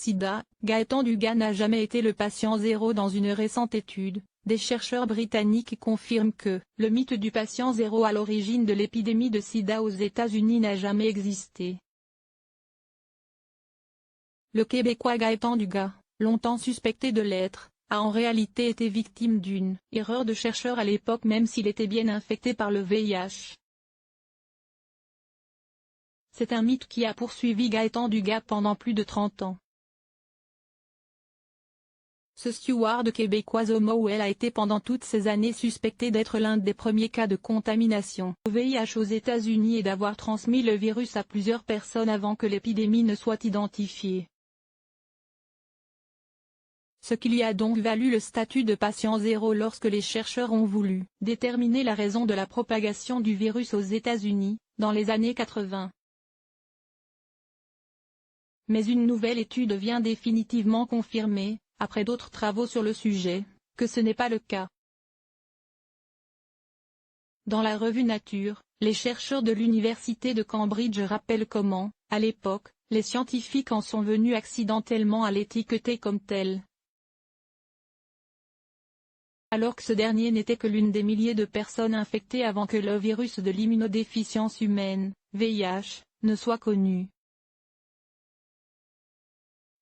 Sida, Gaëtan Dugas n'a jamais été le patient zéro. Dans une récente étude, des chercheurs britanniques confirment que le mythe du patient zéro à l'origine de l'épidémie de sida aux États-Unis n'a jamais existé. Le Québécois Gaëtan Dugas, longtemps suspecté de l'être, a en réalité été victime d'une erreur de chercheur à l'époque, même s'il était bien infecté par le VIH. C'est un mythe qui a poursuivi Gaëtan Dugas pendant plus de 30 ans. Ce steward québécois Homo-Well a été pendant toutes ces années suspecté d'être l'un des premiers cas de contamination au VIH aux États-Unis et d'avoir transmis le virus à plusieurs personnes avant que l'épidémie ne soit identifiée. Ce qui lui a donc valu le statut de patient zéro lorsque les chercheurs ont voulu déterminer la raison de la propagation du virus aux États-Unis, dans les années 80. Mais une nouvelle étude vient définitivement confirmer, après d'autres travaux sur le sujet, que ce n'est pas le cas. Dans la revue Nature, les chercheurs de l'université de Cambridge rappellent comment, à l'époque, les scientifiques en sont venus accidentellement à l'étiqueter comme tel, alors que ce dernier n'était que l'une des milliers de personnes infectées avant que le virus de l'immunodéficience humaine, VIH, ne soit connu.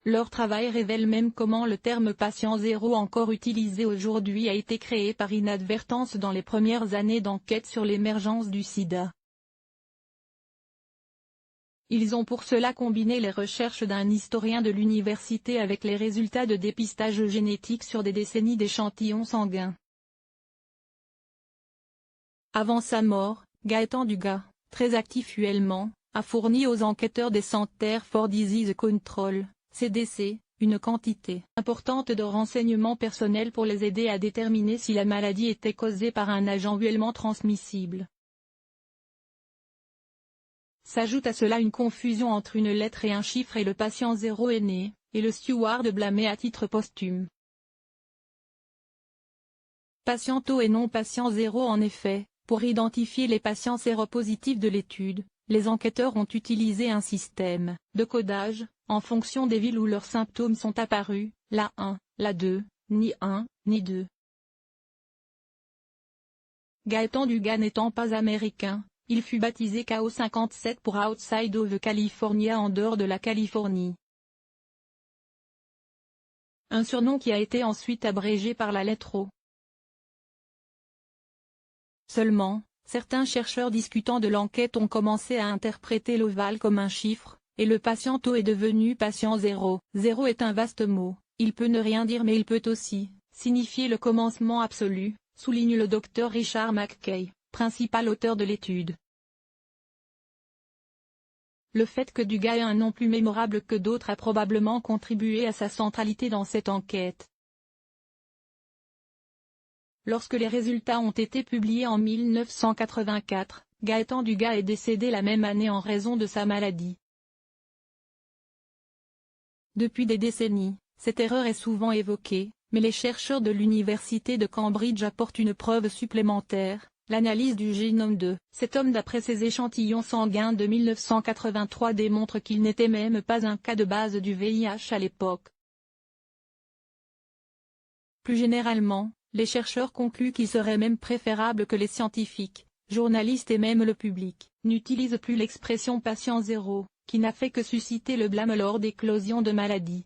Leur travail révèle même comment le terme patient zéro encore utilisé aujourd'hui a été créé par inadvertance dans les premières années d'enquête sur l'émergence du sida. Ils ont pour cela combiné les recherches d'un historien de l'université avec les résultats de dépistage génétique sur des décennies d'échantillons sanguins. Avant sa mort, Gaëtan Dugas, très actif actuellement, a fourni aux enquêteurs des Centers for Disease Control, CDC, une quantité importante de renseignements personnels pour les aider à déterminer si la maladie était causée par un agent mutuellement transmissible. S'ajoute à cela une confusion entre une lettre et un chiffre et le patient zéro est né, et le steward blâmé à titre posthume. Patient O et non patient zéro. En effet, pour identifier les patients séropositifs de l'étude, les enquêteurs ont utilisé un système de codage, en fonction des villes où leurs symptômes sont apparus, la 1, la 2, ni 1, ni 2. Gaëtan Dugas n'étant pas américain, il fut baptisé KO57 pour Outside of California, en dehors de la Californie. Un surnom qui a été ensuite abrégé par la lettre O. Seulement, certains chercheurs discutant de l'enquête ont commencé à interpréter l'ovale comme un chiffre, et le patient O est devenu patient zéro. Zéro est un vaste mot, il peut ne rien dire mais il peut aussi signifier le commencement absolu, souligne le docteur Richard McKay, principal auteur de l'étude. Le fait que Dugas ait un nom plus mémorable que d'autres a probablement contribué à sa centralité dans cette enquête. Lorsque les résultats ont été publiés en 1984, Gaëtan Dugas est décédé la même année en raison de sa maladie. Depuis des décennies, cette erreur est souvent évoquée, mais les chercheurs de l'université de Cambridge apportent une preuve supplémentaire, l'analyse du génome de cet homme d'après ses échantillons sanguins de 1983 démontre qu'il n'était même pas un cas de base du VIH à l'époque. Plus généralement, les chercheurs concluent qu'il serait même préférable que les scientifiques, journalistes et même le public, n'utilisent plus l'expression patient zéro, qui n'a fait que susciter le blâme lors d'éclosions de maladies.